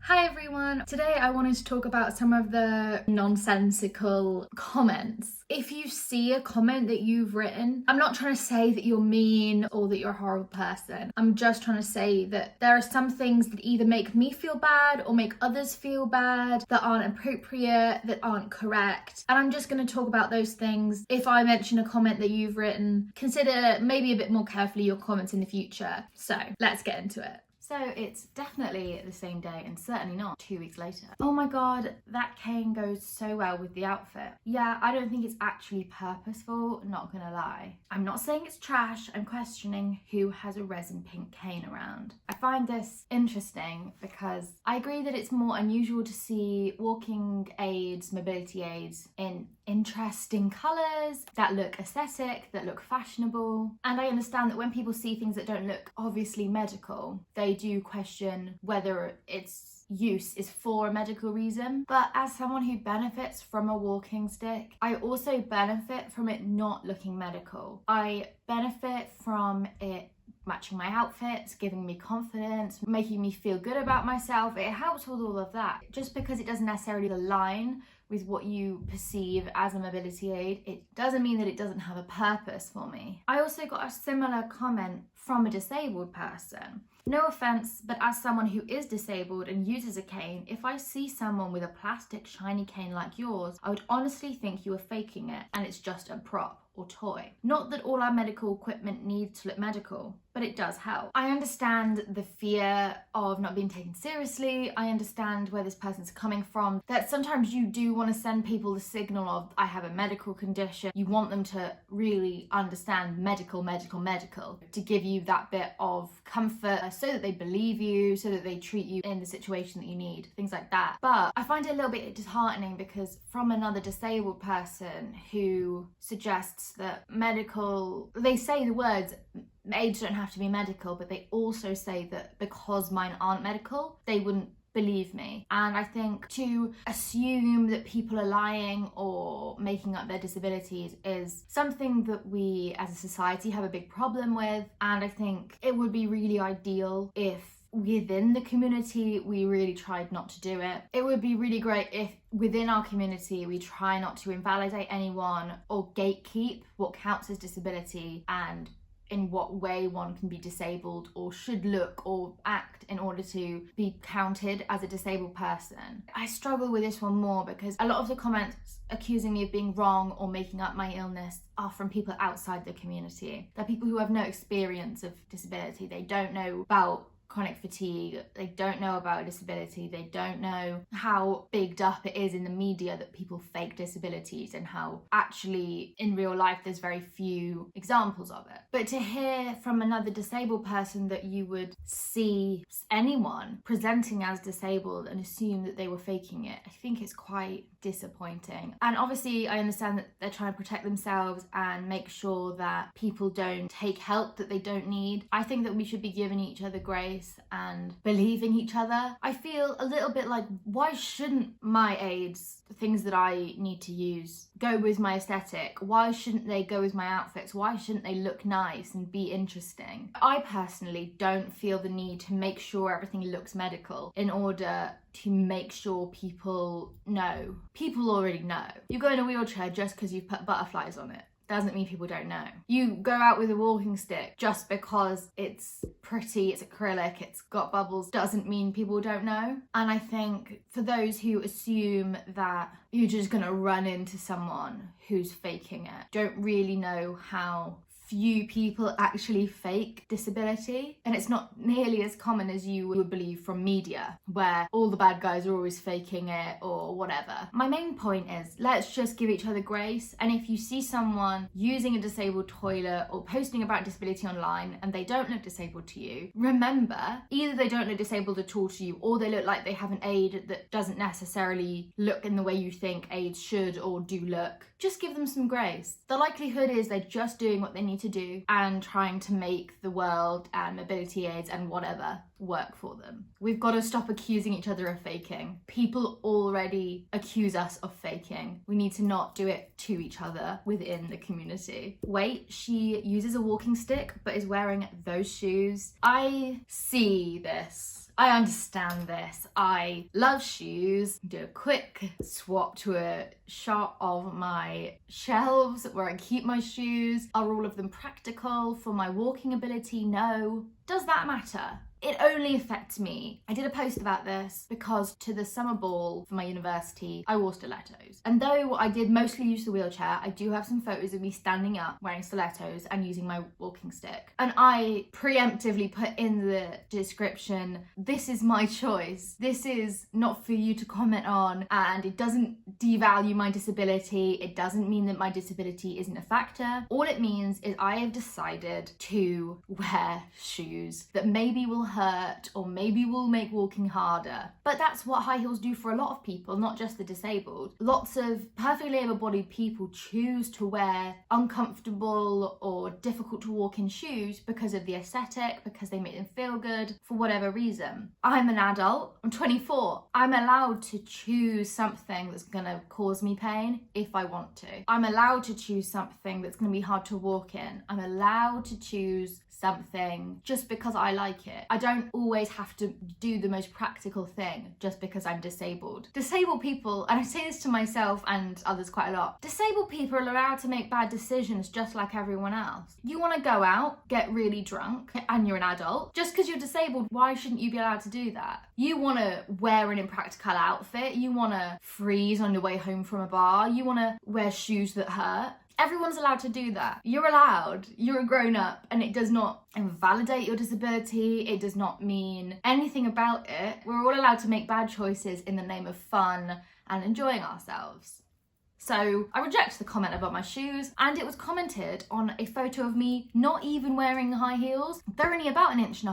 Hi everyone! Today I wanted to talk about some of the nonsensical comments. If you see a comment that you've written, I'm not trying to say that you're mean or that you're a horrible person. I'm just trying to say that there are some things that either make me feel bad or make others feel bad, that aren't appropriate, that aren't correct. And I'm just going to talk about those things. If I mention a comment that you've written, consider maybe a bit more carefully your comments in the future. So let's get into it. So it's definitely the same day and certainly not 2 weeks later. Oh my god, that cane goes so well with the outfit. Yeah, I don't think it's actually purposeful, not gonna lie. I'm not saying it's trash, I'm questioning who has a resin pink cane around. I find this interesting because I agree that it's more unusual to see walking aids, mobility aids in interesting colours, that look aesthetic, that look fashionable. And I understand that when people see things that don't look obviously medical, they do question whether its use is for a medical reason. But as someone who benefits from a walking stick, I also benefit from it not looking medical. I benefit from it matching my outfits, giving me confidence, making me feel good about myself. It helps with all of that. Just because it doesn't necessarily align with what you perceive as a mobility aid, it doesn't mean that it doesn't have a purpose for me. I also got a similar comment from a disabled person. No offense, but as someone who is disabled and uses a cane, if I see someone with a plastic shiny cane like yours, I would honestly think you are faking it and it's just a prop or toy. Not that all our medical equipment needs to look medical, but it does help. I understand the fear of not being taken seriously. I understand where this person's coming from, that sometimes you do want to send people the signal of, I have a medical condition. You want them to really understand medical, to give you that bit of comfort so that they believe you, so that they treat you in the situation that you need, things like that. But I find it a little bit disheartening because from another disabled person who suggests that they say the words, aids don't have to be medical, but they also say that because mine aren't medical, they wouldn't believe me. And I think to assume that people are lying or making up their disabilities is something that we as a society have a big problem with. And I think it would be really ideal if within the community we really tried not to do it. It would be really great if within our community we try not to invalidate anyone or gatekeep what counts as disability and in what way one can be disabled or should look or act in order to be counted as a disabled person. I struggle with this one more because a lot of the comments accusing me of being wrong or making up my illness are from people outside the community. They're people who have no experience of disability. They don't know about chronic fatigue, they don't know about disability, they don't know how bigged up it is in the media that people fake disabilities and how actually in real life there's very few examples of it. But to hear from another disabled person that you would see anyone presenting as disabled and assume that they were faking it, I think it's quite disappointing. And obviously I understand that they're trying to protect themselves and make sure that people don't take help that they don't need. I think that we should be giving each other grace and believing each other. I feel a little bit like, why shouldn't my aids, the things that I need to use, go with my aesthetic? Why shouldn't they go with my outfits? Why shouldn't they look nice and be interesting? I personally don't feel the need to make sure everything looks medical in order to make sure people know. People already know. You go in a wheelchair just because you've put butterflies on it doesn't mean people don't know. You go out with a walking stick just because it's pretty, it's acrylic, it's got bubbles, doesn't mean people don't know. And I think for those who assume that you're just gonna run into someone who's faking it, don't really know how few people actually fake disability, and it's not nearly as common as you would believe from media where all the bad guys are always faking it or whatever. My main point is, let's just give each other grace, and if you see someone using a disabled toilet or posting about disability online and they don't look disabled to you, remember, either they don't look disabled at all to you or they look like they have an aid that doesn't necessarily look in the way you think aids should or do look. Just give them some grace. The likelihood is they're just doing what they need to do and trying to make the world and mobility aids and whatever work for them. We've got to stop accusing each other of faking. People already accuse us of faking. We need to not do it to each other within the community. Wait, she uses a walking stick but is wearing those shoes. I see this I understand this. I love shoes. Do a quick swap to a shot of my shelves where I keep my shoes. Are all of them practical for my walking ability? No. Does that matter? It only affects me. I did a post about this because to the summer ball for my university, I wore stilettos. And though I did mostly use the wheelchair, I do have some photos of me standing up wearing stilettos and using my walking stick. And I preemptively put in the description, this is my choice. This is not for you to comment on, and it doesn't devalue my disability. It doesn't mean that my disability isn't a factor. All it means is I have decided to wear shoes that maybe will hurt or maybe will make walking harder. But that's what high heels do for a lot of people, not just the disabled. Lots of perfectly able-bodied people choose to wear uncomfortable or difficult to walk in shoes because of the aesthetic, because they make them feel good, for whatever reason. I'm an adult, I'm 24. I'm allowed to choose something that's gonna cause me pain if I want to. I'm allowed to choose something that's gonna be hard to walk in. I'm allowed to choose something just because I like it. I don't always have to do the most practical thing just because I'm disabled. Disabled people, and I say this to myself and others quite a lot, disabled people are allowed to make bad decisions just like everyone else. You want to go out, get really drunk, and you're an adult. Just because you're disabled, why shouldn't you be allowed to do that? You want to wear an impractical outfit, you want to freeze on your way home from a bar, you want to wear shoes that hurt. Everyone's allowed to do that. You're allowed. You're a grown-up, and it does not invalidate your disability. It does not mean anything about it. We're all allowed to make bad choices in the name of fun and enjoying ourselves. So I reject the comment about my shoes, and it was commented on a photo of me not even wearing high heels. They're only about 1.5 inches,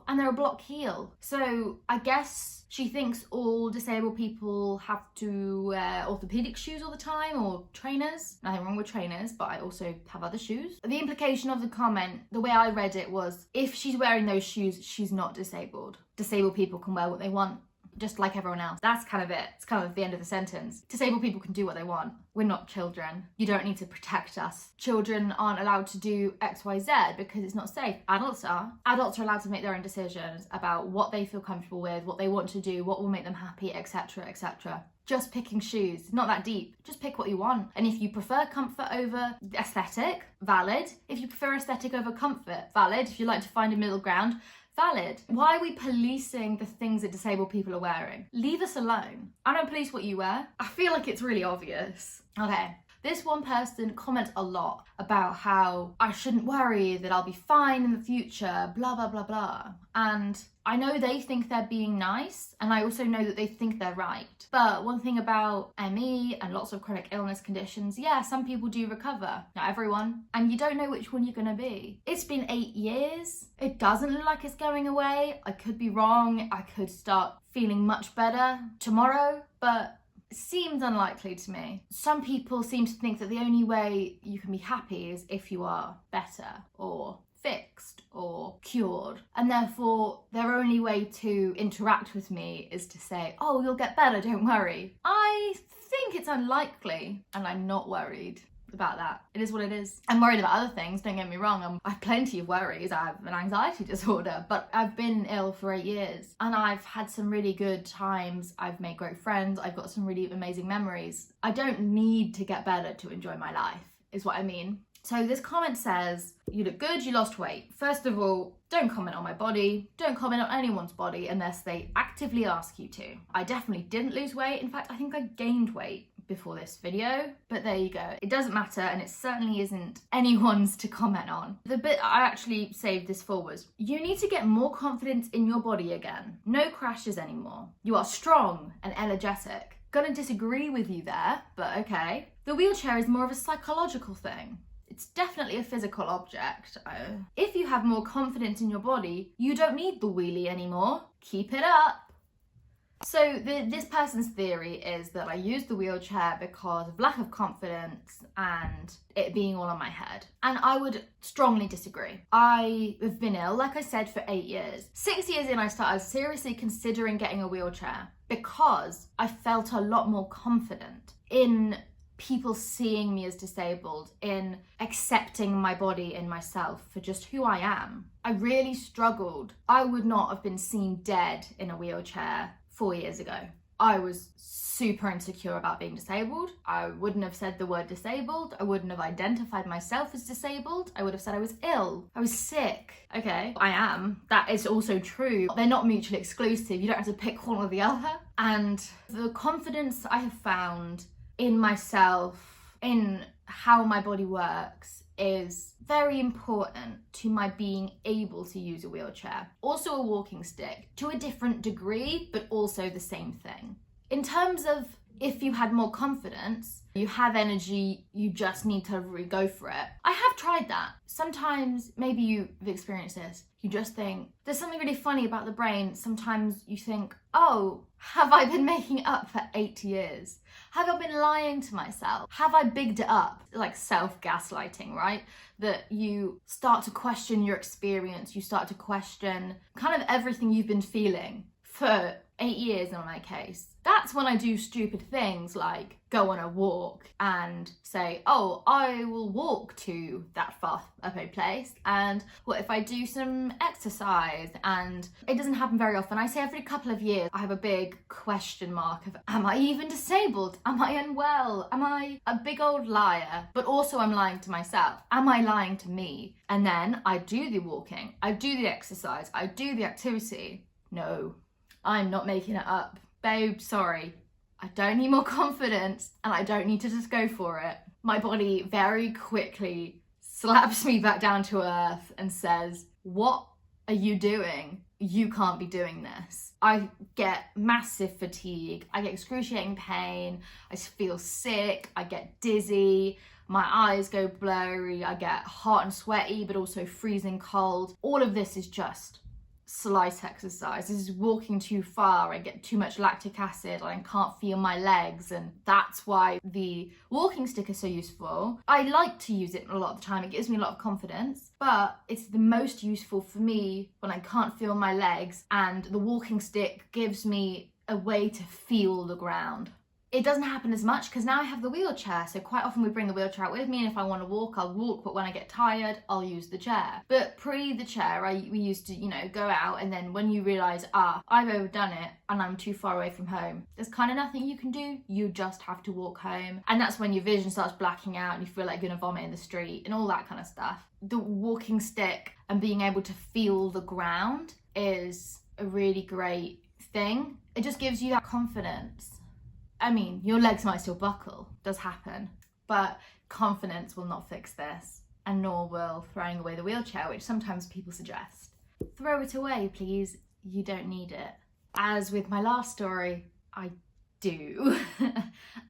and they're a block heel. So I guess she thinks all disabled people have to wear orthopedic shoes all the time, or trainers. Nothing wrong with trainers, but I also have other shoes. The implication of the comment, the way I read it was, if she's wearing those shoes, she's not disabled. Disabled people can wear what they want, just like everyone else. That's kind of it. It's kind of the end of the sentence. Disabled people can do what they want. We're not children. You don't need to protect us. Children aren't allowed to do X, Y, Z because it's not safe. Adults are. Adults are allowed to make their own decisions about what they feel comfortable with, what they want to do, what will make them happy, etc., etc. Just picking shoes, not that deep. Just pick what you want. And if you prefer comfort over aesthetic, valid. If you prefer aesthetic over comfort, valid. If you like to find a middle ground, valid. Why are we policing the things that disabled people are wearing? Leave us alone. I don't police what you wear. I feel like it's really obvious. Okay. This one person comments a lot about how I shouldn't worry, that I'll be fine in the future, blah, blah, blah, blah. And I know they think they're being nice, and I also know that they think they're right. But one thing about ME and lots of chronic illness conditions, yeah, some people do recover. Not everyone. And you don't know which one you're gonna be. It's been 8 years. It doesn't look like it's going away. I could be wrong. I could start feeling much better tomorrow, but seems unlikely to me. Some people seem to think that the only way you can be happy is if you are better or fixed or cured, and therefore their only way to interact with me is to say, oh, you'll get better, don't worry. I think it's unlikely, and I'm not worried about that. It is what it is. I'm worried about other things, don't get me wrong. I have plenty of worries. I have an anxiety disorder, but I've been ill for 8 years and I've had some really good times. I've made great friends. I've got some really amazing memories. I don't need to get better to enjoy my life, is what I mean. So this comment says, you look good, you lost weight. First of all, don't comment on my body. Don't comment on anyone's body unless they actively ask you to. I definitely didn't lose weight. In fact, I think I gained weight before this video, but there you go. It doesn't matter, and it certainly isn't anyone's to comment on. The bit I actually saved this for was, you need to get more confidence in your body again. No crashes anymore. You are strong and energetic. Gonna disagree with you there, but okay. The wheelchair is more of a psychological thing. It's definitely a physical object. If you have more confidence in your body, you don't need the wheelie anymore. Keep it up. So this person's theory is that I used the wheelchair because of lack of confidence and it being all on my head. And I would strongly disagree. I have been ill, like I said, for 8 years. 6 years in, I started seriously considering getting a wheelchair because I felt a lot more confident in people seeing me as disabled, in accepting my body and myself for just who I am. I really struggled. I would not have been seen dead in a wheelchair 4 years ago. I was super insecure about being disabled. I wouldn't have said the word disabled. I wouldn't have identified myself as disabled. I would have said I was ill. I was sick. Okay, I am. That is also true. They're not mutually exclusive. You don't have to pick one or the other. And the confidence I have found in myself, in how my body works, is very important to my being able to use a wheelchair. Also a walking stick, to a different degree, but also the same thing. In terms of if you had more confidence, you have energy, you just need to really go for it. I have tried that. Sometimes, maybe you've experienced this, you just think, there's something really funny about the brain. Sometimes you think, oh, have I been making it up for 8 years? Have I been lying to myself? Have I bigged it up? Like self-gaslighting, right? That you start to question your experience, you start to question kind of everything you've been feeling for 8 years in my case. That's when I do stupid things like go on a walk and say, oh, I will walk to that far away place, and what if I do some exercise? And it doesn't happen very often. I say every couple of years I have a big question mark of, am I even disabled? Am I unwell? Am I a big old liar? But also I'm lying to myself. Am I lying to me? And then I do the walking, I do the exercise, I do the activity. No, I'm not making it up. Babe, sorry. I don't need more confidence and I don't need to just go for it. My body very quickly slaps me back down to earth and says, what are you doing? You can't be doing this. I get massive fatigue. I get excruciating pain. I feel sick. I get dizzy. My eyes go blurry. I get hot and sweaty, but also freezing cold. All of this is just slight exercise. This is walking too far. I get too much lactic acid. I can't feel my legs, and that's why the walking stick is so useful. I like to use it a lot of the time. It gives me a lot of confidence, but it's the most useful for me when I can't feel my legs, and the walking stick gives me a way to feel the ground. It doesn't happen as much because now I have the wheelchair, so quite often we bring the wheelchair out with me, and if I want to walk, I'll walk, but when I get tired, I'll use the chair. But pre the chair, we used to, go out, and then when you realise, I've overdone it and I'm too far away from home, there's kind of nothing you can do, you just have to walk home. And that's when your vision starts blacking out and you feel like you're gonna vomit in the street and all that kind of stuff. The walking stick and being able to feel the ground is a really great thing. It just gives you that confidence. I mean, your legs might still buckle, does happen, but confidence will not fix this, and nor will throwing away the wheelchair, which sometimes people suggest. Throw it away, please. You don't need it. As with my last story, I do.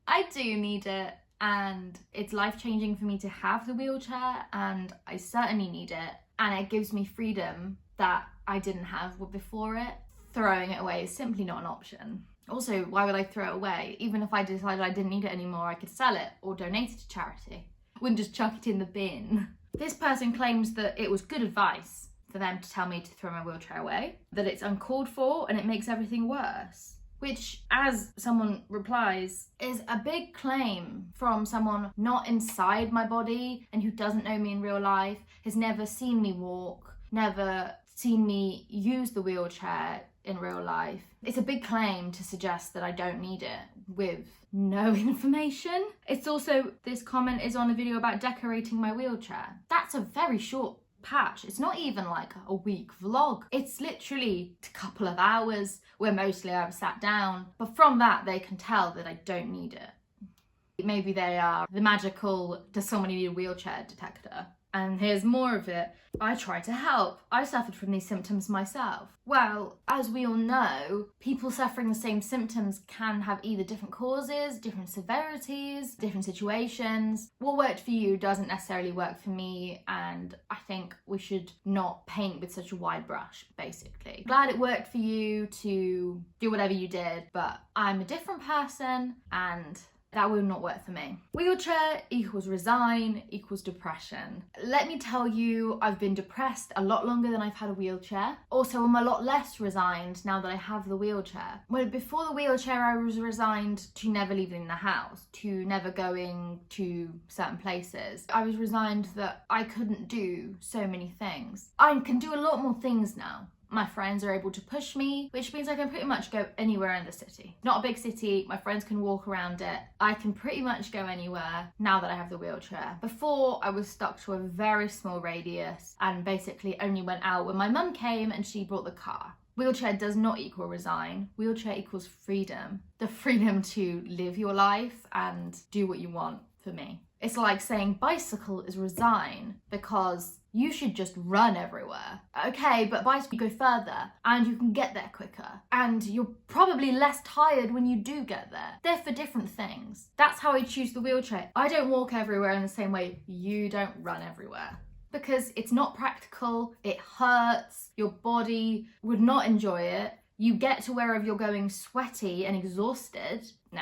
I do need it, and it's life-changing for me to have the wheelchair, and I certainly need it, and it gives me freedom that I didn't have before it. Throwing it away is simply not an option. Also, why would I throw it away? Even if I decided I didn't need it anymore, I could sell it or donate it to charity. I wouldn't just chuck it in the bin. This person claims that it was good advice for them to tell me to throw my wheelchair away, that it's uncalled for and it makes everything worse. Which, as someone replies, is a big claim from someone not inside my body and who doesn't know me in real life, has never seen me walk, never seen me use the wheelchair in real life. It's a big claim to suggest that I don't need it with no information. It's also, this comment is on a video about decorating my wheelchair. That's a very short patch. It's not even like a week vlog. It's literally a couple of hours where mostly I've sat down. But from that, they can tell that I don't need it. Maybe they are the magical, does somebody need a wheelchair detector? And here's more of it. I tried to help. I suffered from these symptoms myself. Well, as we all know, people suffering the same symptoms can have either different causes, different severities, different situations. What worked for you doesn't necessarily work for me, and I think we should not paint with such a wide brush, basically. Glad it worked for you to do whatever you did, but I'm a different person, and That would not work for me. Wheelchair equals resign equals depression. Let me tell you, I've been depressed a lot longer than I've had a wheelchair. Also, I'm a lot less resigned now that I have the wheelchair. Well, before the wheelchair, I was resigned to never leaving the house, to never going to certain places. I was resigned that I couldn't do so many things. I can do a lot more things now. My friends are able to push me, which means I can pretty much go anywhere in the city. Not a big city, my friends can walk around it. I can pretty much go anywhere now that I have the wheelchair. Before, I was stuck to a very small radius and basically only went out when my mum came and she brought the car. Wheelchair does not equal resign. Wheelchair equals freedom. The freedom to live your life and do what you want, for me. It's like saying bicycle is resign because you should just run everywhere. Okay, but bicycle, you go further and you can get there quicker and you're probably less tired when you do get there. They're for different things. That's how I choose the wheelchair. I don't walk everywhere in the same way you don't run everywhere. Because it's not practical, it hurts, your body would not enjoy it. You get to wherever you're going sweaty and exhausted. No.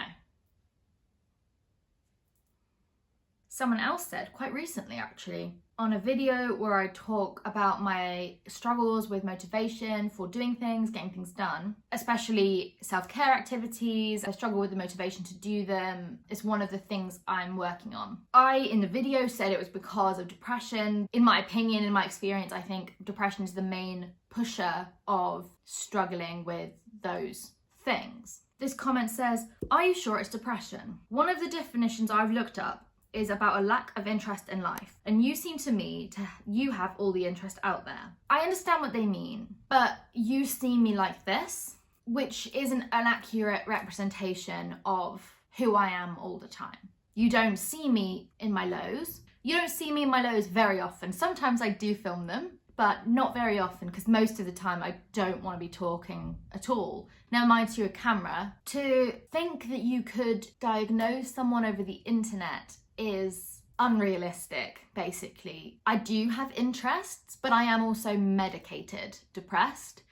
Someone else said, quite recently actually, on a video where I talk about my struggles with motivation for doing things, getting things done, especially self-care activities. I struggle with the motivation to do them. It's one of the things I'm working on. I, in the video, said it was because of depression. In my opinion, in my experience, I think depression is the main pusher of struggling with those things. This comment says, are you sure it's depression? One of the definitions I've looked up is about a lack of interest in life. And you seem to me you have all the interest out there. I understand what they mean, but you see me like this, which isn't an accurate representation of who I am all the time. You don't see me in my lows. You don't see me in my lows very often. Sometimes I do film them, but not very often because most of the time I don't want to be talking at all. Never mind to a camera. To think that you could diagnose someone over the internet is unrealistic, basically. I do have interests, but I am also medicated depressed,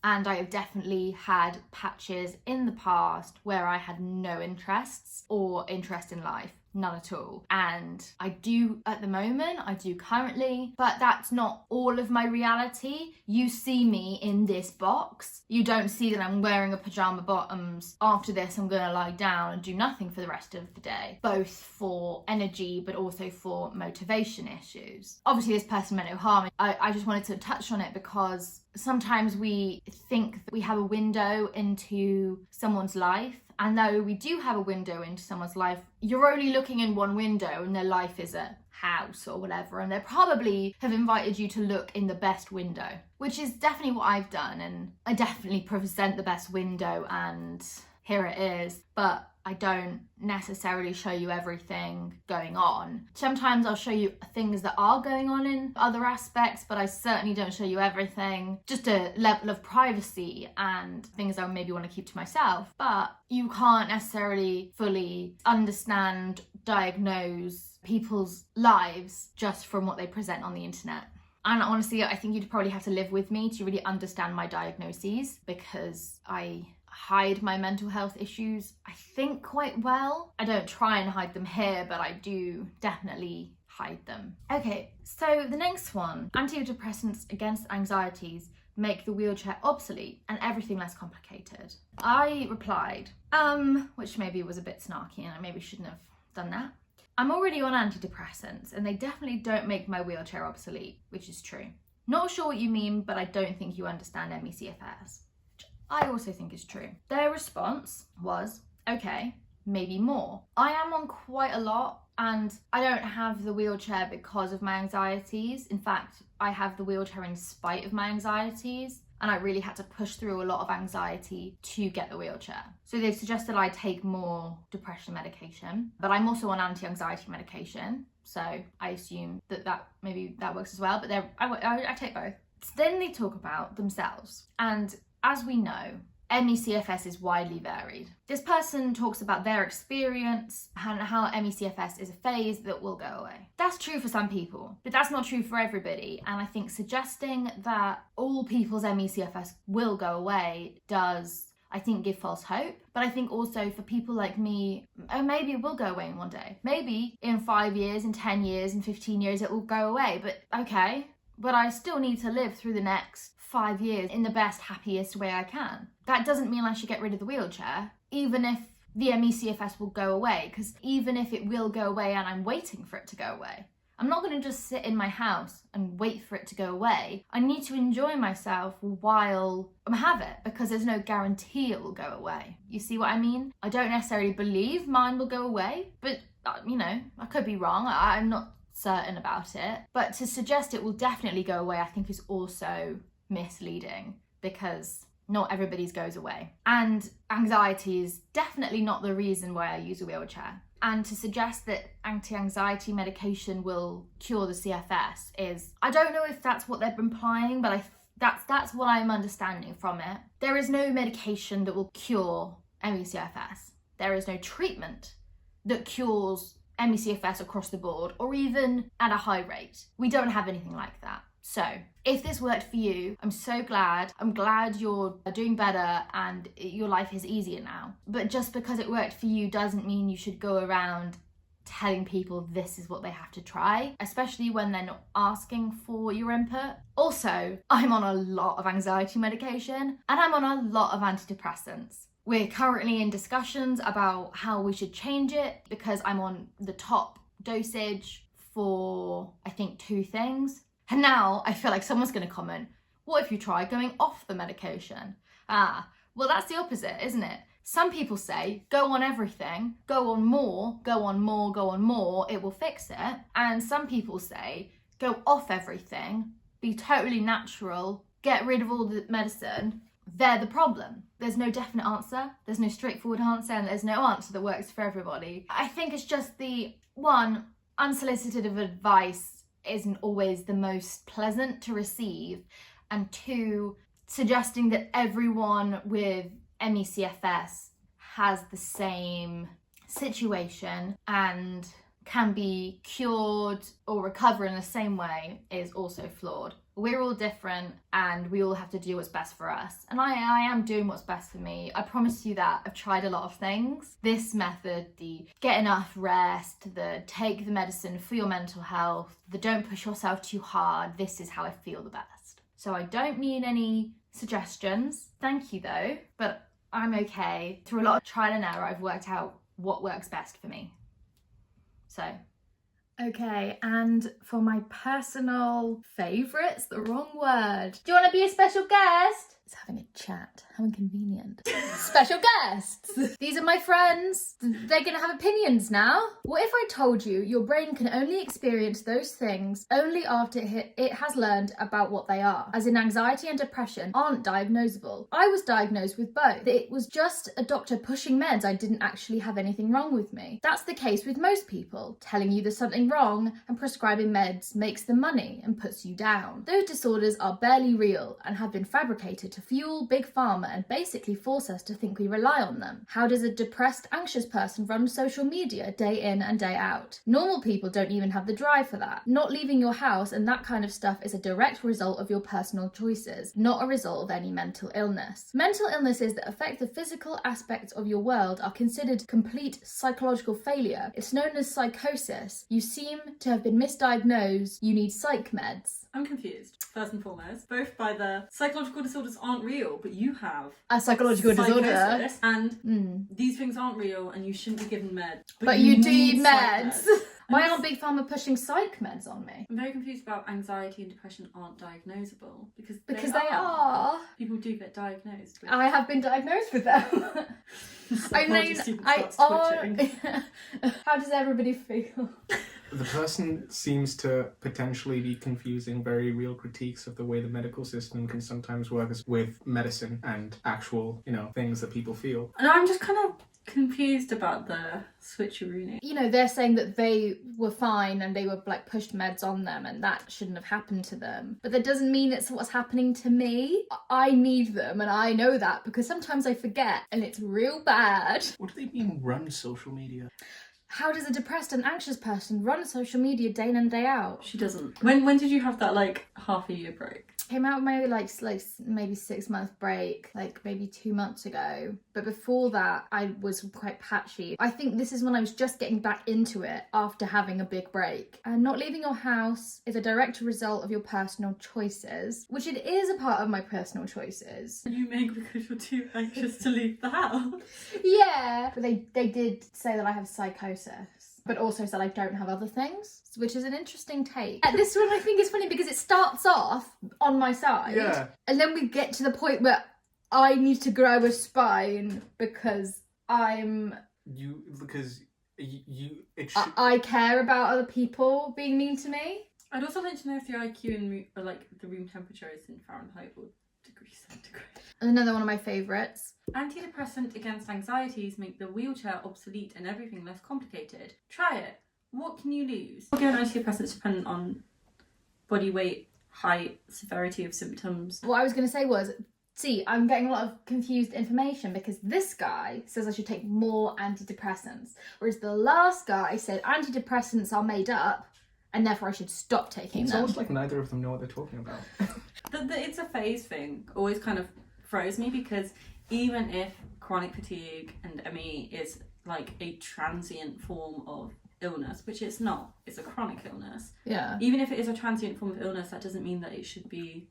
and I have definitely had patches in the past where I had no interests or interest in life. None at all. And I do at the moment, I do currently, but that's not all of my reality. You see me in this box. You don't see that I'm wearing a pajama bottoms. After this, I'm gonna lie down and do nothing for the rest of the day, both for energy, but also for motivation issues. Obviously, this person meant no harm. I just wanted to touch on it because sometimes we think that we have a window into someone's life. And though we do have a window into someone's life, you're only looking in one window and their life is a house or whatever. And they probably have invited you to look in the best window, which is definitely what I've done. And I definitely present the best window and here it is. But I don't necessarily show you everything going on. Sometimes I'll show you things that are going on in other aspects, but I certainly don't show you everything. Just a level of privacy and things I maybe want to keep to myself. But you can't necessarily fully understand, diagnose people's lives just from what they present on the internet. And honestly, I think you'd probably have to live with me to really understand my diagnoses because I hide my mental health issues, I think, quite well. I don't try and hide them here, but I do definitely hide them. Okay, so the next one, antidepressants against anxieties make the wheelchair obsolete and everything less complicated. I replied, which maybe was a bit snarky and I maybe shouldn't have done that. I'm already on antidepressants and they definitely don't make my wheelchair obsolete, which is true. Not sure what you mean, but I don't think you understand ME/CFS. I also think is true. Their response was, okay, maybe more. I am on quite a lot and I don't have the wheelchair because of my anxieties. In fact, I have the wheelchair in spite of my anxieties and I really had to push through a lot of anxiety to get the wheelchair. So they've suggested I take more depression medication, but I'm also on anti-anxiety medication. So I assume that maybe that works as well, but I take both. So then they talk about themselves and as we know, ME/CFS is widely varied. This person talks about their experience and how ME/CFS is a phase that will go away. That's true for some people, but that's not true for everybody. And I think suggesting that all people's ME/CFS will go away does I think give false hope. But I think also for people like me, oh, maybe it will go away in one day. Maybe in 5 years, in 10 years, in 15 years, it will go away. But okay, but I still need to live through the next 5 years in the best, happiest way I can. That doesn't mean I should get rid of the wheelchair, even if the ME/CFS will go away, because even if it will go away and I'm waiting for it to go away, I'm not going to just sit in my house and wait for it to go away. I need to enjoy myself while I have it, because there's no guarantee it will go away. You see what I mean? I don't necessarily believe mine will go away, but you know, I could be wrong. I'm not certain about it. But to suggest it will definitely go away, I think is also misleading, because not everybody's goes away. And anxiety is definitely not the reason why I use a wheelchair. And to suggest that anti-anxiety medication will cure the CFS is, I don't know if that's what they're implying, but that's what I'm understanding from it. There is no medication that will cure ME/CFS. There is no treatment that cures ME/CFS across the board, or even at a high rate. We don't have anything like that. So if this worked for you, I'm so glad. I'm glad you're doing better and your life is easier now. But just because it worked for you doesn't mean you should go around telling people this is what they have to try, especially when they're not asking for your input. Also, I'm on a lot of anxiety medication and I'm on a lot of antidepressants. We're currently in discussions about how we should change it, because I'm on the top dosage for, I think, 2 things. And now I feel like someone's going to comment, what if you try going off the medication? Well, that's the opposite, isn't it? Some people say, go on everything, go on more, go on more, go on more, it will fix it. And some people say, go off everything, be totally natural, get rid of all the medicine. They're the problem. There's no definite answer, there's no straightforward answer, and there's no answer that works for everybody. I think it's just the one, unsolicited advice isn't always the most pleasant to receive, and 2, suggesting that everyone with ME/CFS has the same situation and can be cured or recover in the same way is also flawed. We're all different and we all have to do what's best for us. And I am doing what's best for me. I promise you that. I've tried a lot of things. This method, the get enough rest, the take the medicine for your mental health, the don't push yourself too hard, this is how I feel the best. So I don't need any suggestions. Thank you though, but I'm okay. Through a lot of trial and error, I've worked out what works best for me. So. Okay, and for my personal favourites, the wrong word. Do you want to be a special guest? It's having a chat. How inconvenient. Special guests! These are my friends. They're gonna have opinions now. What if I told you your brain can only experience those things only after it has learned about what they are? As in, anxiety and depression aren't diagnosable. I was diagnosed with both. It was just a doctor pushing meds. I didn't actually have anything wrong with me. That's the case with most people. Telling you there's something wrong and prescribing meds makes them money and puts you down. Those disorders are barely real and have been fabricated to fuel big pharma and basically force us to think we rely on them. How does a depressed, anxious person run social media day in and day out? Normal people don't even have the drive for that. Not leaving your house and that kind of stuff is a direct result of your personal choices, not a result of any mental illness. Mental illnesses that affect the physical aspects of your world are considered complete psychological failure. It's known as psychosis. You seem to have been misdiagnosed. You need psych meds. I'm confused, first and foremost, both by the psychological disorders aren't real, but you have a psychological disorder, and these things aren't real and you shouldn't be given meds. But you do need meds. Why aren't Big Pharma pushing psych meds on me? I'm very confused about anxiety and depression aren't diagnosable, because they are. People do get diagnosed with. I have been diagnosed with them. I mean, how does everybody feel? The person seems to potentially be confusing very real critiques of the way the medical system can sometimes work with medicine and actual, things that people feel. And I'm just kind of confused about the switcheroo. They're saying that they were fine and they were pushed meds on them and that shouldn't have happened to them. But that doesn't mean it's what's happening to me. I need them and I know that because sometimes I forget and it's real bad. What do they mean run social media? How does a depressed and anxious person run social media day in and day out? She doesn't. When did you have that half a year break? Came out of my maybe 6 month break, like maybe 2 months ago. But before that, I was quite patchy. I think this is when I was just getting back into it after having a big break. And not leaving your house is a direct result of your personal choices, which it is a part of my personal choices. You make because you're too anxious to leave the house. Yeah, but they did say that I have psychosis, but also said I don't have other things, which is an interesting take. This one I think is funny because it starts off on my side, Yeah. and then we get to the point where I need to grow a spine because I care about other people being mean to me. I'd also like to know if the IQ and the room temperature is in Fahrenheit or degrees centigrade. Another one of my favourites. Antidepressant against anxieties make the wheelchair obsolete and everything less complicated. Try it. What can you lose? Again, antidepressants dependent on body weight, height, severity of symptoms. What I was going to say was, see, I'm getting a lot of confused information because this guy says I should take more antidepressants, whereas the last guy said antidepressants are made up and therefore I should stop taking It's them. almost like neither of them know what they're talking about. The it's a phase thing always kind of throws me, because even if chronic fatigue and ME is like a transient form of illness, which it's not, it's a chronic illness. Yeah. Even if it is a transient form of illness, that doesn't mean that it should be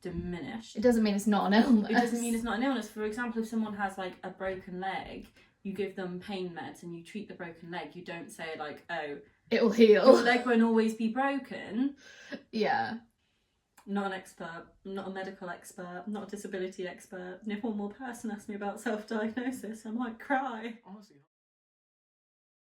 diminished. It doesn't mean it's not an illness. It doesn't mean it's not an illness. For example, if someone has like a broken leg, you give them pain meds and you treat the broken leg. You don't say like, oh, it'll heal. your leg won't always be broken. Yeah. Not an expert, not a medical expert, not a disability expert. And if one more person asks me about self-diagnosis, I might cry. Honestly.